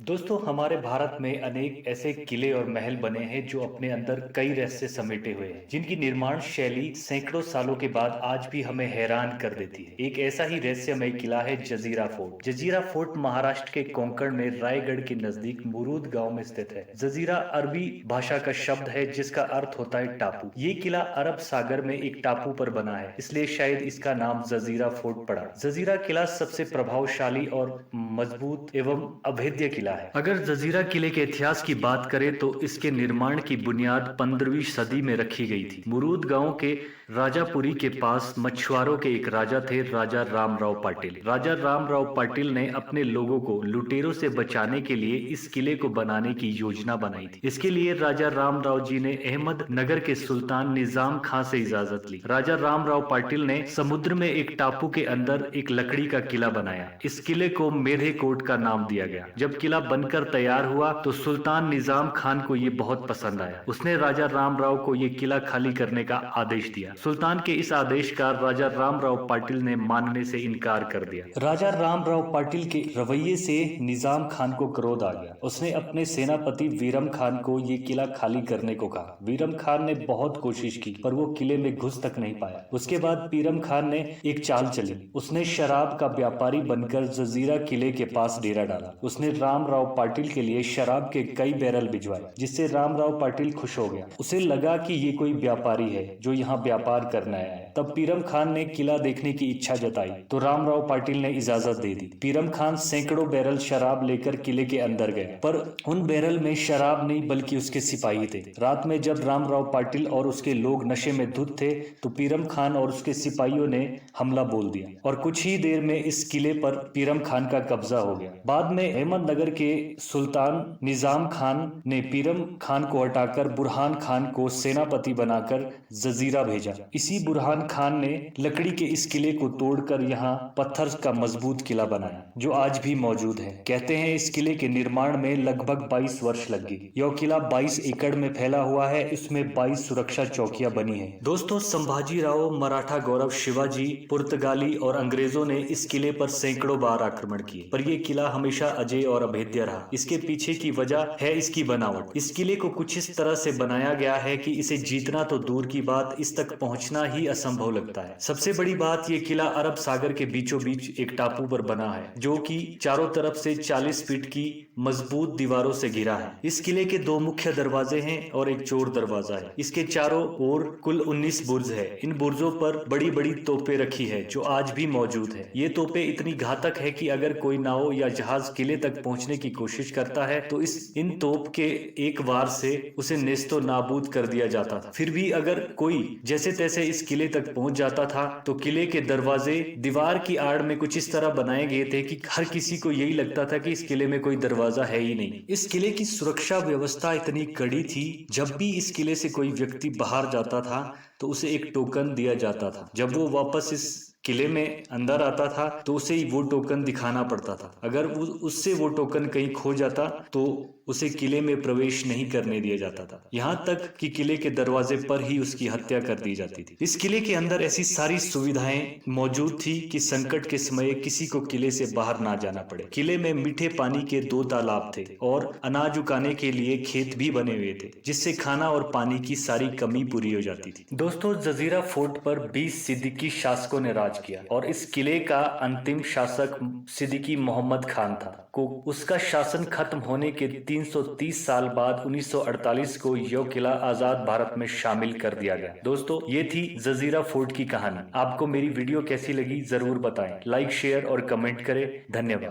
दोस्तों हमारे भारत में अनेक ऐसे किले और महल बने हैं जो अपने अंदर कई रहस्य समेटे हुए हैं, जिनकी निर्माण शैली सैकड़ों सालों के बाद आज भी हमें हैरान कर देती है। एक ऐसा ही रहस्यमय किला है जजीरा फोर्ट। जजीरा फोर्ट महाराष्ट्र के कोंकण में रायगढ़ के नजदीक मुरूद गांव में स्थित है। जजीरा अरबी भाषा का शब्द है जिसका अर्थ होता है टापू। ये किला अरब सागर में एक टापू पर बना है, इसलिए शायद इसका नाम जजीरा फोर्ट पड़ा। जजीरा किला सबसे प्रभावशाली और मजबूत एवं अभेद्य किला है। अगर जजीरा किले के इतिहास की बात करें तो इसके निर्माण की बुनियाद 15वीं सदी में रखी गई थी। मुरूद गांव के राजापुरी के पास मछुआरों के एक राजा थे, राजा रामराव पाटिल। राजा रामराव पाटिल ने अपने लोगों को लुटेरों से बचाने के लिए इस किले को बनाने की योजना बनाई थी। इसके लिए राजा रामराव जी ने अहमदनगर के सुल्तान निजाम खां से इजाजत ली। राजा रामराव पाटिल ने समुद्र में एक टापू के अंदर एक लकड़ी का किला बनाया। इस किले को मेधे कोट का नाम दिया गया। जब किला बनकर तैयार हुआ तो सुल्तान निजाम खान को ये बहुत पसंद आया। उसने राजा रामराव को ये किला खाली करने का आदेश दिया। सुल्तान के इस आदेश का राजा रामराव पाटिल ने मानने से इनकार कर दिया। राजा रामराव पाटिल के रवैये से निजाम खान को क्रोध आ गया। उसने अपने सेनापति वीरम खान को ये किला खाली करने को कहा। वीरम खान ने बहुत कोशिश की पर वो किले में घुस तक नहीं पाया। उसके बाद वीरम खान ने एक चाल चली। उसने शराब का व्यापारी बनकर जजीरा किले के पास डेरा डाला। उसने रामराव पाटिल के लिए शराब के कई बैरल भिजवाए, जिससे रामराव पाटिल खुश हो गया। उसे लगा कि ये कोई व्यापारी है जो यहाँ व्यापार करने आया है। तब पीरम खान ने किला देखने की इच्छा जताई तो रामराव पाटिल ने इजाजत दे दी। पीरम खान सैकड़ों बैरल शराब लेकर किले के अंदर गए, पर उन बैरल में शराब नहीं बल्कि उसके सिपाही थे। रात में जब रामराव पाटिल और उसके लोग नशे में धुत थे तो पीरम खान और उसके सिपाहियों ने हमला बोल दिया और कुछ ही देर में इस किले पर पीरम खान का कब्जा हो गया। बाद में अहमदनगर के सुल्तान निजाम खान ने पीरम खान को हटाकर बुरहान खान को सेनापति बनाकर जजीरा भेजा। इसी बुरहान खान ने लकड़ी के इस किले को तोड़कर यहाँ पत्थर का मजबूत किला बनाया जो आज भी मौजूद है। कहते हैं इस किले के निर्माण में लगभग 22 वर्ष लग गई। यह किला 22 एकड़ में फैला हुआ है। इसमें 22 सुरक्षा चौकियां बनी है। दोस्तों संभाजी राव, मराठा गौरव शिवाजी, पुर्तगाली और अंग्रेजों ने इस किले पर सैकड़ों बार आक्रमण किए, पर यह किला हमेशा अजय और अभेद्य रहा। इसके पीछे की वजह है इसकी बनावट। इस किले को कुछ इस तरह से बनाया गया है कि इसे जीतना तो दूर की बात, इस तक पहुंचना ही असंभव लगता है। सबसे बड़ी बात, ये किला अरब सागर के बीचों बीच एक टापू पर बना है जो कि चारों तरफ से 40 फीट की मजबूत दीवारों से घिरा है। इस किले के 2 मुख्य दरवाजे हैं और एक चोर दरवाजा है। इसके चारों ओर कुल 19 बुर्ज है। इन बुर्जों पर बड़ी बड़ी तोपें रखी है जो आज भी मौजूद है। ये तोपें इतनी घातक है कि अगर कोई नाव या जहाज किले तक पहुंचने की कोशिश करता है तो इन तोप के एक वार से उसे नेस्तो नाबूद कर दिया जाता था। फिर भी अगर कोई जैसे तैसे इस किले तक पहुंच जाता था तो किले के दरवाजे दीवार की आड़ में कुछ इस तरह बनाए गए थे कि हर किसी को यही लगता था कि इस किले में कोई दरवाजा है ही नहीं। इस किले की सुरक्षा व्यवस्था इतनी कड़ी थी, जब भी इस किले से कोई व्यक्ति बाहर जाता था तो उसे एक टोकन दिया जाता था। जब वो वापस इस किले में अंदर आता था तो उसे वो टोकन दिखाना पड़ता था। अगर उससे वो टोकन कहीं खो जाता तो उसे किले में प्रवेश नहीं करने दिया जाता था। यहाँ तक कि किले के दरवाजे पर ही उसकी हत्या कर दी जाती थी। इस किले के अंदर ऐसी सारी सुविधाएं मौजूद थी कि संकट के समय किसी को किले से बाहर ना जाना पड़े। किले में मीठे पानी के 2 तालाब थे और अनाज उगाने के लिए खेत भी बने हुए थे, जिससे खाना और पानी की सारी कमी पूरी हो जाती थी। दोस्तों जजीरा फोर्ट पर 20 सिद्दीकी शासकों ने राज किया और इस किले का अंतिम शासक सिद्दीकी मोहम्मद खान था। उसका शासन खत्म होने के 330 साल बाद 1948 को यह किला आजाद भारत में शामिल कर दिया गया। दोस्तों ये थी जजीरा फोर्ट की कहानी। आपको मेरी वीडियो कैसी लगी जरूर बताएं। लाइक, शेयर और कमेंट करें। धन्यवाद।